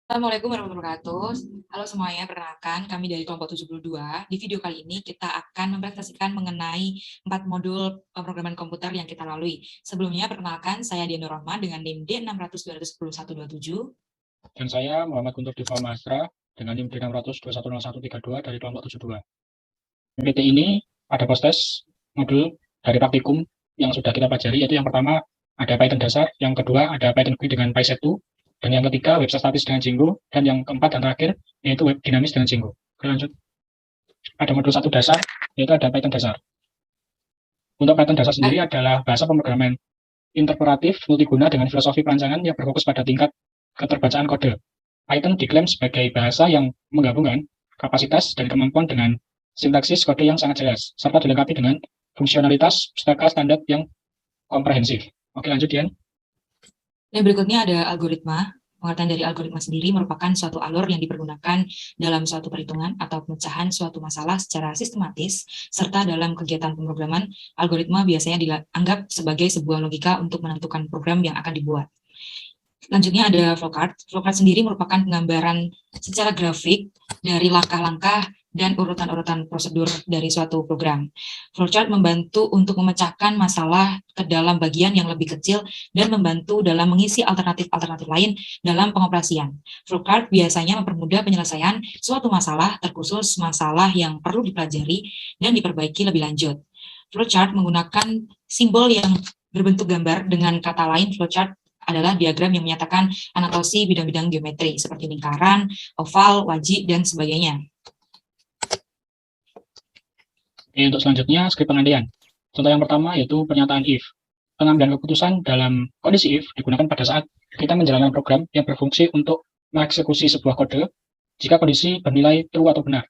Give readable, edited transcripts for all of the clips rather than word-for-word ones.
Assalamualaikum warahmatullahi wabarakatuh. Halo semuanya, perkenalkan kami dari kelompok 72. Di video kali ini kita akan mempresentasikan mengenai 4 modul pemrograman komputer yang kita lalui. Sebelumnya, perkenalkan saya Dian Rahma dengan NIM D600-210-127. Dan saya Muhammad Guntur Diva Masra dengan NIM D600-210-132 dari kelompok 72. PT ini ada proses modul dari praktikum yang sudah kita pelajari, yaitu yang pertama ada Python dasar, yang kedua ada Python GUI dengan PySet2, dan yang ketiga website statis dengan Django, dan yang keempat dan terakhir yaitu web dinamis dengan Django. Oke, lanjut. Ada modul 1 dasar, yaitu ada Python dasar. Untuk Python dasar sendiri adalah bahasa pemrograman interpolatif multiguna dengan filosofi perancangan yang berfokus pada tingkat keterbacaan kode. Python diklaim sebagai bahasa yang menggabungkan kapasitas dan kemampuan dengan sintaksis kode yang sangat jelas, serta dilengkapi dengan fungsionalitas skala standar yang komprehensif. Oke, lanjut, Dian. Dan berikutnya ada algoritma. Pengertian dari algoritma sendiri merupakan suatu alur yang dipergunakan dalam suatu perhitungan atau pemecahan suatu masalah secara sistematis, serta dalam kegiatan pemrograman, algoritma biasanya dianggap sebagai sebuah logika untuk menentukan program yang akan dibuat. Selanjutnya ada flowchart. Flowchart sendiri merupakan penggambaran secara grafik dari langkah-langkah dan urutan-urutan prosedur dari suatu program. Flowchart membantu untuk memecahkan masalah ke dalam bagian yang lebih kecil dan membantu dalam mengisi alternatif-alternatif lain dalam pengoperasian. Flowchart biasanya mempermudah penyelesaian suatu masalah, terkhusus masalah yang perlu dipelajari dan diperbaiki lebih lanjut. Flowchart menggunakan simbol yang berbentuk gambar. Dengan kata lain, flowchart adalah diagram yang menyatakan anatosi bidang-bidang geometri seperti lingkaran, oval, wajik, dan sebagainya. Untuk selanjutnya, skrip pengandian. Contoh yang pertama yaitu pernyataan if. Pengambilan keputusan dalam kondisi if digunakan pada saat kita menjalankan program yang berfungsi untuk mengeksekusi sebuah kode jika kondisi bernilai true atau benar.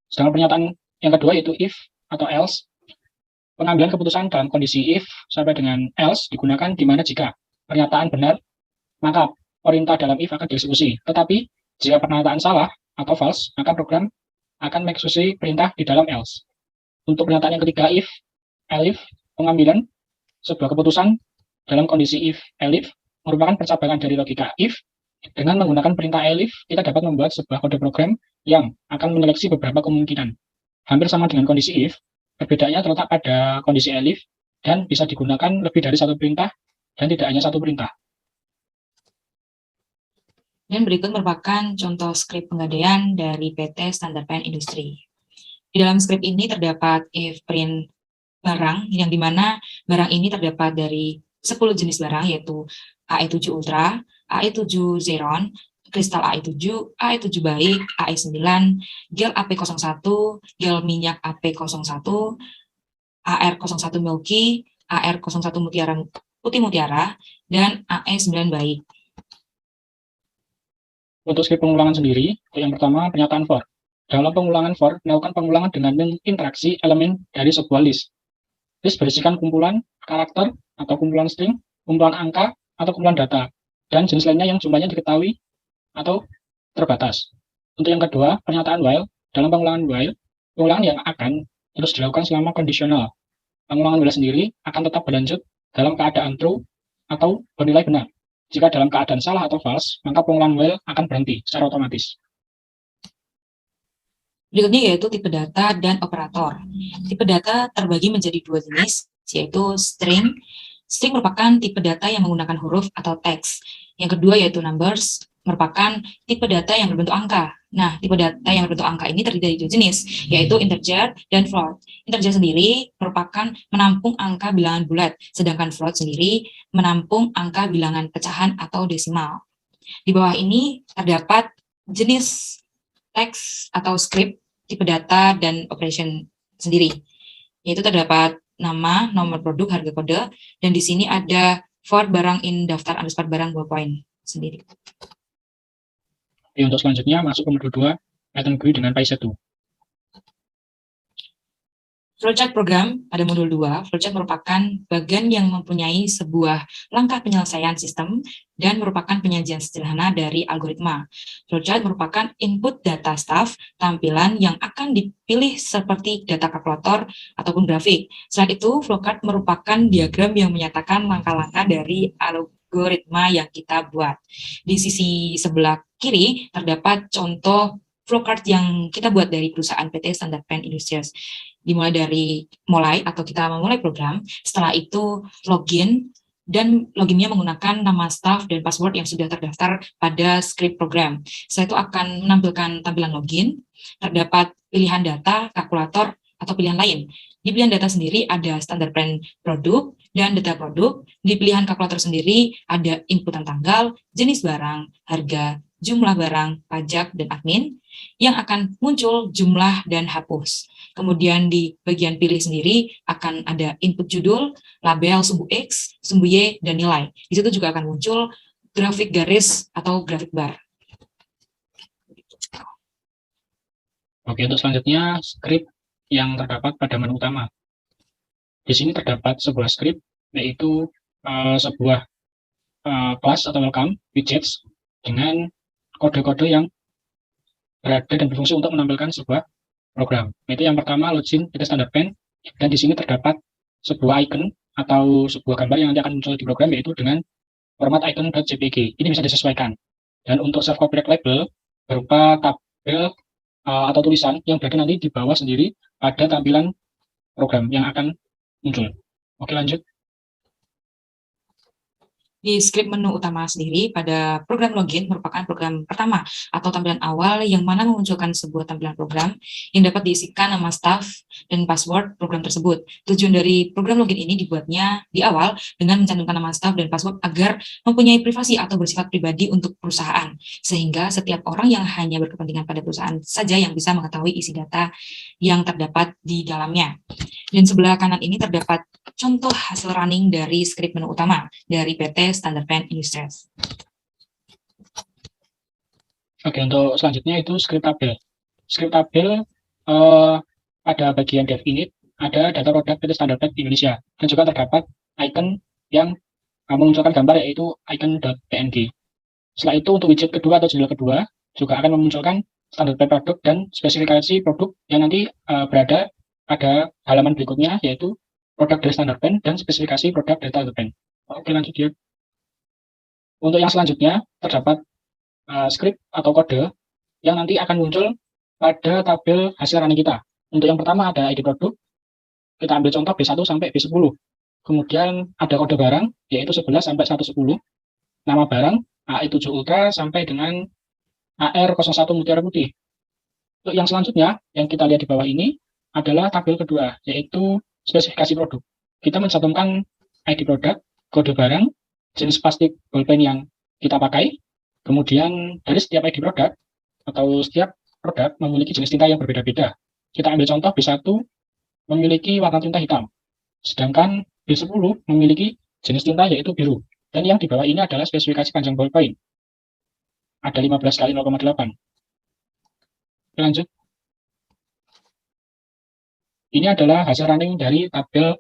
Sedangkan pernyataan yang kedua yaitu if atau else. Pengambilan keputusan dalam kondisi if sampai dengan else digunakan di mana jika pernyataan benar, maka perintah dalam if akan dieksekusi. Tetapi jika pernyataan salah atau false, maka program akan mengeksekusi perintah di dalam else. Untuk pernyataan yang ketiga if, elif, pengambilan sebuah keputusan dalam kondisi if, elif merupakan percabangan dari logika if. Dengan menggunakan perintah elif, kita dapat membuat sebuah kode program yang akan menyeleksi beberapa kemungkinan. Hampir sama dengan kondisi if, perbedaannya terletak pada kondisi elif dan bisa digunakan lebih dari satu perintah dan tidak hanya satu perintah. Dan berikut merupakan contoh skrip penggadaian dari PT Standard Pen Industri. Di dalam skrip ini terdapat if print barang, yang dimana barang ini terdapat dari 10 jenis barang, yaitu AE7 Ultra, AE7 Xeron, kristal AE7, AE7 baik, AE9, gel AP01, gel minyak AP01, AR01 Milky, AR01 Mutiara Putih Mutiara, dan AE9 baik. Untuk skrip pengulangan sendiri, yang pertama pernyataan for. Dalam pengulangan for, melakukan pengulangan dengan interaksi elemen dari sebuah list. List berisikan kumpulan karakter atau kumpulan string, kumpulan angka, atau kumpulan data, dan jenis lainnya yang jumlahnya diketahui atau terbatas. Untuk yang kedua, pernyataan while. Dalam pengulangan while, pengulangan yang akan terus dilakukan selama kondisional. Pengulangan while sendiri akan tetap berlanjut dalam keadaan true atau bernilai benar. Jika dalam keadaan salah atau false, maka pengulangan while akan berhenti secara otomatis. Berikutnya yaitu tipe data dan operator. Tipe data terbagi menjadi dua jenis, yaitu string. String merupakan tipe data yang menggunakan huruf atau teks. Yang kedua yaitu numbers, merupakan tipe data yang berbentuk angka. Nah, tipe data yang berbentuk angka ini terdiri dari dua jenis, yaitu integer dan float. Integer sendiri merupakan menampung angka bilangan bulat, sedangkan float sendiri menampung angka bilangan pecahan atau desimal. Di bawah ini terdapat jenis teks atau script, tipe data, dan operation sendiri. Yaitu terdapat nama, nomor produk, harga kode, dan di sini ada for barang in daftar underscore barang ballpoint sendiri. Oke, untuk selanjutnya masuk ke modul 2, Python GUI dengan PySet2. Flowchart program pada modul 2, flowchart merupakan bagian yang mempunyai sebuah langkah penyelesaian sistem dan merupakan penyajian sederhana dari algoritma. Flowchart merupakan input data staff tampilan yang akan dipilih seperti data kalkulator ataupun grafik. Selain itu, flowchart merupakan diagram yang menyatakan langkah-langkah dari algoritma yang kita buat. Di sisi sebelah kiri terdapat contoh flowchart yang kita buat dari perusahaan PT Standard Pen Industries. Dimulai dari atau kita memulai program, setelah itu login, dan loginnya menggunakan nama staff dan password yang sudah terdaftar pada script program. Setelah itu akan menampilkan tampilan login, terdapat pilihan data, kalkulator, atau pilihan lain. Di pilihan data sendiri ada standar pen produk dan data produk. Di pilihan kalkulator sendiri ada inputan tanggal, jenis barang, harga, jumlah barang, pajak, dan admin, yang akan muncul jumlah dan hapus. Kemudian di bagian pilih sendiri akan ada input judul, label sumbu X, sumbu Y, dan nilai. Di situ juga akan muncul grafik garis atau grafik bar. Oke, untuk selanjutnya script yang terdapat pada menu utama. Di sini terdapat sebuah script, yaitu sebuah class atau welcome widgets dengan kode-kode yang berada dan berfungsi untuk menampilkan sebuah program. Itu yang pertama, login PT Standard Pen, dan di sini terdapat sebuah icon atau sebuah gambar yang nanti akan muncul di program, yaitu dengan format icon.jpg. Ini bisa disesuaikan. Dan untuk self copyright label berupa tabel atau tulisan yang berada nanti di bawah sendiri pada tampilan program yang akan muncul. Oke, lanjut. Di script menu utama sendiri, pada program login merupakan program pertama atau tampilan awal yang mana memunculkan sebuah tampilan program yang dapat diisikan nama staff dan password program tersebut. Tujuan dari program login ini dibuatnya di awal dengan mencantumkan nama staff dan password agar mempunyai privasi atau bersifat pribadi untuk perusahaan, sehingga setiap orang yang hanya berkepentingan pada perusahaan saja yang bisa mengetahui isi data yang terdapat di dalamnya. Dan sebelah kanan ini terdapat contoh hasil running dari script menu utama dari PT Standard Pen Industries. Oke, untuk selanjutnya itu script tabel. Script tabel pada bagian dev init ada data produk PT Standard Pen Indonesia, dan juga terdapat icon yang memunculkan gambar, yaitu icon.png. Setelah itu untuk widget kedua atau jendela kedua juga akan memunculkan standar pen produk dan spesifikasi produk yang nanti berada pada halaman berikutnya, yaitu produk dari standar pen dan spesifikasi produk dari standar pen. Oke, lanjut ya. Untuk yang selanjutnya terdapat script atau kode yang nanti akan muncul pada tabel hasil running kita. Untuk yang pertama ada ID produk, kita ambil contoh B1 sampai B10. Kemudian ada kode barang, yaitu 11 sampai 110. Nama barang AI7 Ultra sampai dengan AR01 Mutiara Putih. Untuk yang selanjutnya, yang kita lihat di bawah ini adalah tabel kedua, yaitu spesifikasi produk. Kita mencantumkan ID produk, kode barang, jenis plastik bolpen yang kita pakai, kemudian dari setiap ID produk atau setiap produk memiliki jenis tinta yang berbeda-beda. Kita ambil contoh B1 memiliki warna tinta hitam, sedangkan B10 memiliki jenis tinta yaitu biru. Dan yang di bawah ini adalah spesifikasi panjang bolpen. Ada 15 kali 0,8. Lanjut. Ini adalah hasil running dari tabel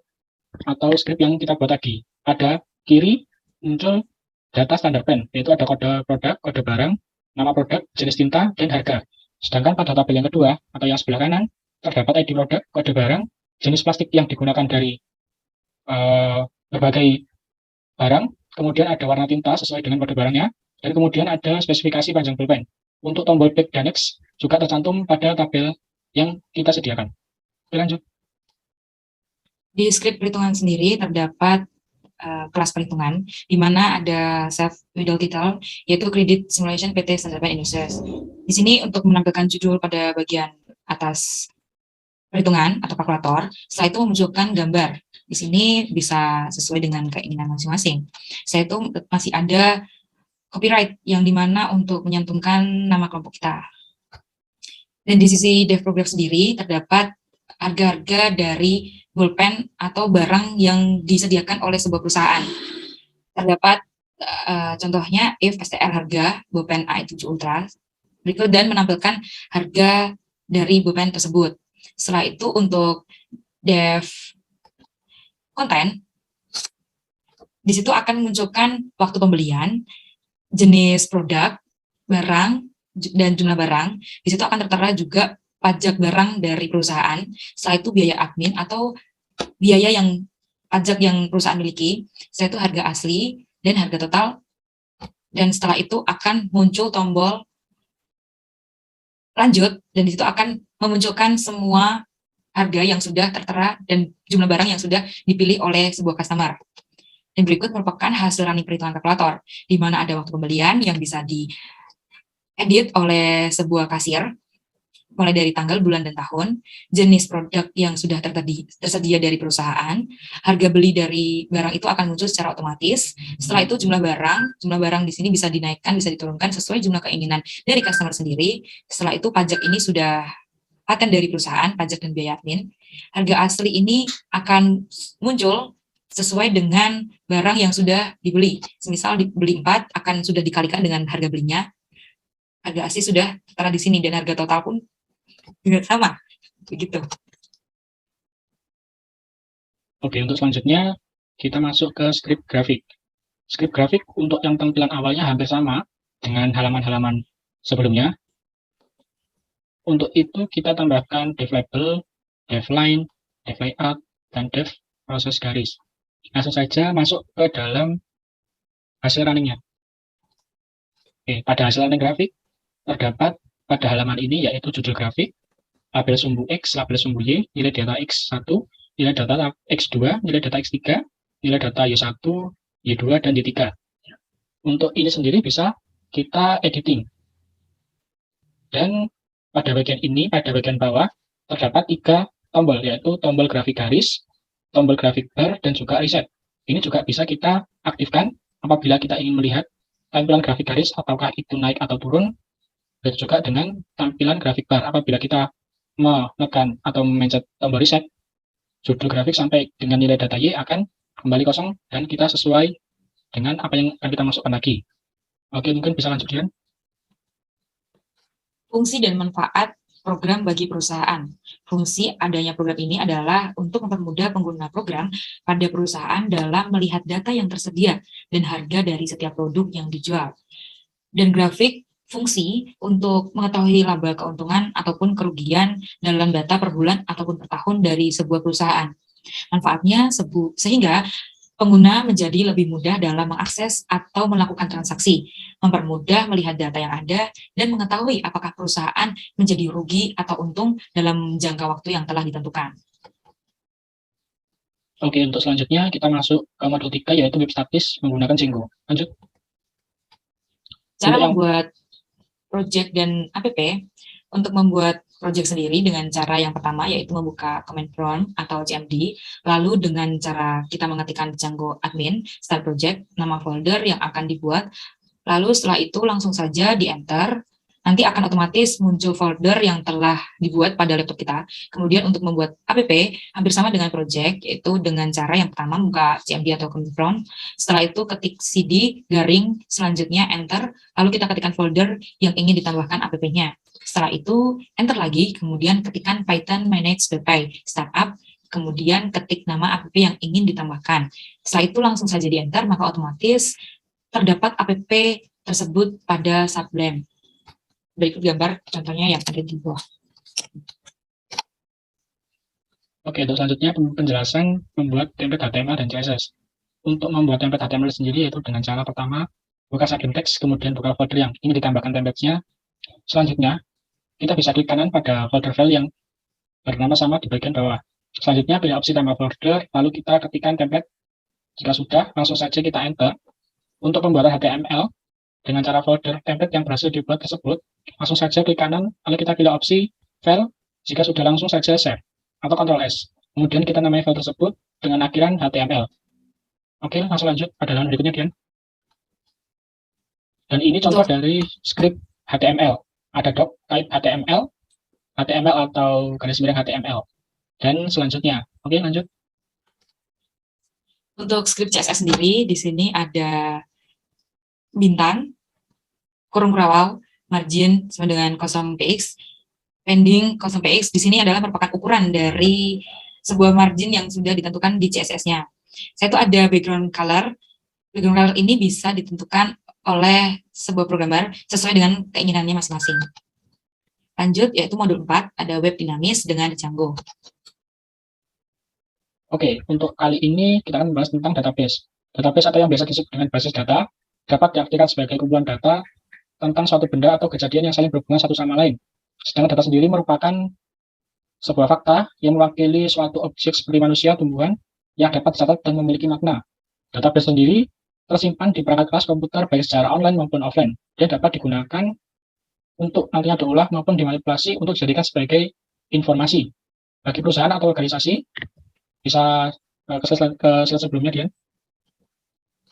atau script yang kita buat tadi. Pada kiri muncul data standar pen, yaitu ada kode produk, kode barang, nama produk, jenis tinta, dan harga. Sedangkan pada tabel yang kedua atau yang sebelah kanan terdapat ID produk, kode barang, jenis plastik yang digunakan dari berbagai barang, kemudian ada warna tinta sesuai dengan kode barangnya, dan kemudian ada spesifikasi panjang pulpen. Untuk tombol back dan next juga tercantum pada tabel yang kita sediakan. Lanjut. Di script perhitungan sendiri terdapat kelas perhitungan, di mana ada save without title, yaitu Credit Simulation PT Standard Pen Industries. Di sini untuk menampilkan judul pada bagian atas perhitungan atau kalkulator, setelah itu memunculkan gambar. Di sini bisa sesuai dengan keinginan masing-masing. Setelah itu masih ada copyright, yang dimana untuk menyantumkan nama kelompok kita. Dan di sisi dev program sendiri terdapat harga-harga dari bolpen atau barang yang disediakan oleh sebuah perusahaan. Terdapat contohnya if STR harga bolpen AI7 Ultra berikut, dan menampilkan harga dari bolpen tersebut. Setelah itu untuk dev konten, di situ akan memunculkan waktu pembelian, jenis produk, barang, dan jumlah barang. Di situ akan tertera juga pajak barang dari perusahaan, setelah itu biaya admin atau biaya yang pajak yang perusahaan miliki, setelah itu harga asli dan harga total, dan setelah itu akan muncul tombol lanjut, dan di situ akan memunculkan semua harga yang sudah tertera dan jumlah barang yang sudah dipilih oleh sebuah customer. Dan berikut merupakan hasil running perhitungan kalkulator, di mana ada waktu pembelian yang bisa diedit oleh sebuah kasir, mulai dari tanggal, bulan, dan tahun, jenis produk yang sudah tersedia dari perusahaan, harga beli dari barang itu akan muncul secara otomatis. Setelah itu jumlah barang di sini bisa dinaikkan, bisa diturunkan sesuai jumlah keinginan dari customer sendiri. Setelah itu pajak ini sudah paten dari perusahaan, pajak dan biaya admin. Harga asli ini akan muncul sesuai dengan barang yang sudah dibeli. Semisal dibeli 4 akan sudah dikalikan dengan harga belinya. Harga asli sudah tertera di sini dan harga total pun juga sama, begitu. Oke, untuk selanjutnya kita masuk ke script grafik. Script grafik untuk yang tampilan awalnya hampir sama dengan halaman-halaman sebelumnya. Untuk itu kita tambahkan div label, div line, div layout, dan div proses garis. Langsung saja masuk ke dalam hasil runningnya. Oke, pada hasil running grafik terdapat pada halaman ini yaitu judul grafik, label sumbu X, label sumbu Y, nilai data X1, nilai data X2, nilai data X3, nilai data Y1, Y2, dan Y3. Untuk ini sendiri bisa kita editing. Dan pada bagian ini, pada bagian bawah, terdapat 3 tombol, yaitu tombol grafik garis, tombol grafik bar, dan juga reset. Ini juga bisa kita aktifkan apabila kita ingin melihat tampilan grafik garis, apakah itu naik atau turun. Begitu juga dengan tampilan grafik bar. Apabila kita menekan atau memencet tombol reset, judul grafik sampai dengan nilai data Y akan kembali kosong dan kita sesuai dengan apa yang akan kita masukkan lagi. Oke, mungkin bisa lanjut, Dian. Fungsi dan manfaat program bagi perusahaan. Fungsi adanya program ini adalah untuk mempermudah pengguna program pada perusahaan dalam melihat data yang tersedia dan harga dari setiap produk yang dijual. Dan grafik fungsi untuk mengetahui laba keuntungan ataupun kerugian dalam data per bulan ataupun per tahun dari sebuah perusahaan. Manfaatnya sehingga pengguna menjadi lebih mudah dalam mengakses atau melakukan transaksi, mempermudah melihat data yang ada, dan mengetahui apakah perusahaan menjadi rugi atau untung dalam jangka waktu yang telah ditentukan. Oke, untuk selanjutnya kita masuk ke modul 3 yaitu web statis menggunakan Django. Lanjut. Cara membuat project dan app. Untuk membuat project sendiri dengan cara yang pertama yaitu membuka command prompt atau CMD, lalu dengan cara kita mengetikkan Django admin, start project, nama folder yang akan dibuat, lalu setelah itu langsung saja di enter, nanti akan otomatis muncul folder yang telah dibuat pada laptop kita. Kemudian untuk membuat app hampir sama dengan project, yaitu dengan cara yang pertama buka CMD atau command prompt, setelah itu ketik cd garing, selanjutnya enter, lalu kita ketikkan folder yang ingin ditambahkan app-nya. Setelah itu enter lagi, kemudian ketikkan python manage.py startup, kemudian ketik nama app yang ingin ditambahkan. Setelah itu langsung saja di enter, maka otomatis terdapat app tersebut pada Sublime. Berikut gambar contohnya yang ada di bawah. Oke, untuk selanjutnya penjelasan membuat template HTML dan CSS. Untuk membuat template HTML sendiri yaitu dengan cara pertama buka sublim text, kemudian buka folder yang ingin ditambahkan template-nya. Selanjutnya kita bisa klik kanan pada folder file yang bernama sama di bagian bawah. Selanjutnya pilih opsi tambah folder, lalu kita ketikkan template. Jika sudah, langsung saja kita enter. Untuk pembuatan HTML dengan cara folder template yang berhasil dibuat tersebut, langsung saja klik kanan, lalu kita pilih opsi file. Jika sudah, langsung saja save atau Ctrl S. Kemudian kita namai file tersebut dengan akhiran HTML. Oke, langsung lanjut pada halaman berikutnya, Dian. Dan ini contoh dari script HTML. Ada doc type HTML, HTML atau garis miring HTML. Dan selanjutnya, oke lanjut. Untuk script CSS sendiri, di sini ada bintang, kurung kerawau, margin sama dengan 0px, pending 0px. Di sini adalah merupakan ukuran dari sebuah margin yang sudah ditentukan di CSS-nya. Saya itu ada background color. Background color ini bisa ditentukan oleh sebuah programmer sesuai dengan keinginannya masing-masing. Lanjut, yaitu modul 4, ada web dinamis dengan Django. Oke, untuk kali ini kita akan membahas tentang database. Database atau yang biasa disebut dengan basis data dapat diartikan sebagai kumpulan data tentang suatu benda atau kejadian yang saling berhubungan satu sama lain. Sedangkan data sendiri merupakan sebuah fakta yang mewakili suatu objek seperti manusia, tumbuhan, yang dapat dicatat dan memiliki makna. Database sendiri tersimpan di perangkat kelas komputer baik secara online maupun offline. Dia dapat digunakan untuk nantinya diolah maupun dimanipulasi untuk dijadikan sebagai informasi. Bagi perusahaan atau organisasi, bisa ke slide sebelumnya, Dian.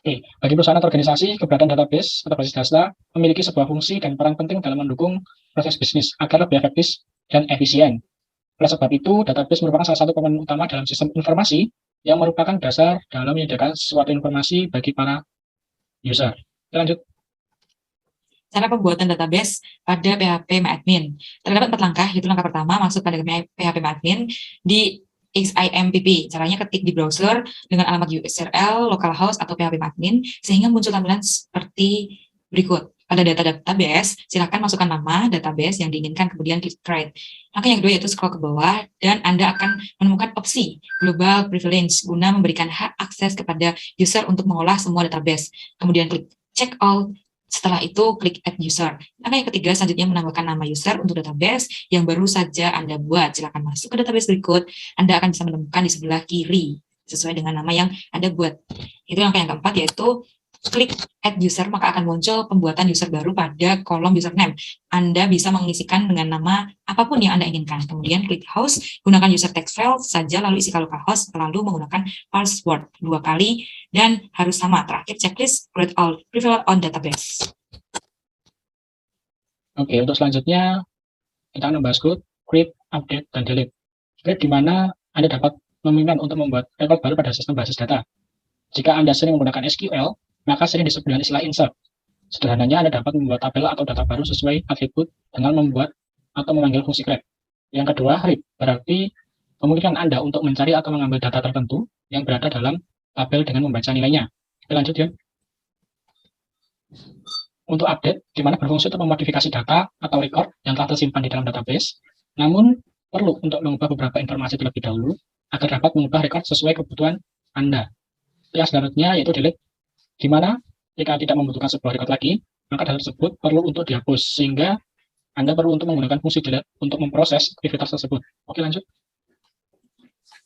Oke, bagi perusahaan atau organisasi, keberadaan database atau basis data memiliki sebuah fungsi dan peran penting dalam mendukung proses bisnis agar lebih efektif dan efisien. Oleh sebab itu, database merupakan salah satu komponen utama dalam sistem informasi yang merupakan dasar dalam menyediakan suatu informasi bagi para user. Lanjut. Cara pembuatan database pada PHP MyAdmin. Terdapat 4 langkah, yaitu langkah pertama, masuk pada PHP MyAdmin di XIMPP. Caranya ketik di browser dengan alamat URL, localhost, atau PHP MyAdmin, sehingga muncul tampilan seperti berikut. Pada data database, silakan masukkan nama database yang diinginkan, kemudian klik create. Langkah yang kedua yaitu scroll ke bawah, dan Anda akan menemukan opsi Global Privilege guna memberikan hak akses kepada user untuk mengolah semua database. Kemudian klik check all. Setelah itu, klik Add User. Langkah yang ketiga selanjutnya menambahkan nama user untuk database yang baru saja Anda buat. Silakan masuk ke database berikut. Anda akan bisa menemukan di sebelah kiri sesuai dengan nama yang Anda buat. Itu langkah yang keempat, yaitu klik Add User, maka akan muncul pembuatan user baru pada kolom username. Anda bisa mengisikan dengan nama apapun yang Anda inginkan. Kemudian klik Host, gunakan user text file saja, lalu isi localhost, lalu menggunakan password 2 kali, dan harus sama. Terakhir, checklist create all privilege on database. Oke, untuk selanjutnya kita akan membahas code, create, update, dan delete. Create di mana Anda dapat memilih untuk membuat record baru pada sistem basis data. Jika Anda sering menggunakan SQL, maka sering disebut dengan istilah insert. Sederhananya, Anda dapat membuat tabel atau data baru sesuai atribut dengan membuat atau memanggil fungsi create. Yang kedua, read, berarti memungkinkan Anda untuk mencari atau mengambil data tertentu yang berada dalam tabel dengan membaca nilainya. Oke, lanjut ya. Untuk update, di mana berfungsi untuk memodifikasi data atau record yang telah tersimpan di dalam database, namun perlu untuk mengubah beberapa informasi terlebih dahulu agar dapat mengubah record sesuai kebutuhan Anda. Yang selanjutnya yaitu delete, di mana jika tidak membutuhkan sebuah record lagi, maka data tersebut perlu untuk dihapus, sehingga Anda perlu untuk menggunakan fungsi delete untuk memproses aktivitas tersebut. Oke, lanjut.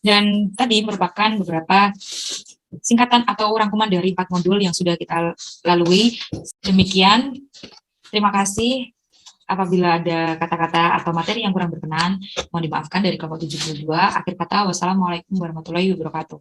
Dan tadi merupakan beberapa singkatan atau rangkuman dari 4 modul yang sudah kita lalui. Demikian, terima kasih. Apabila ada kata-kata atau materi yang kurang berkenan, mohon dimaafkan. Dari kelompok 72. Akhir kata, wassalamualaikum warahmatullahi wabarakatuh.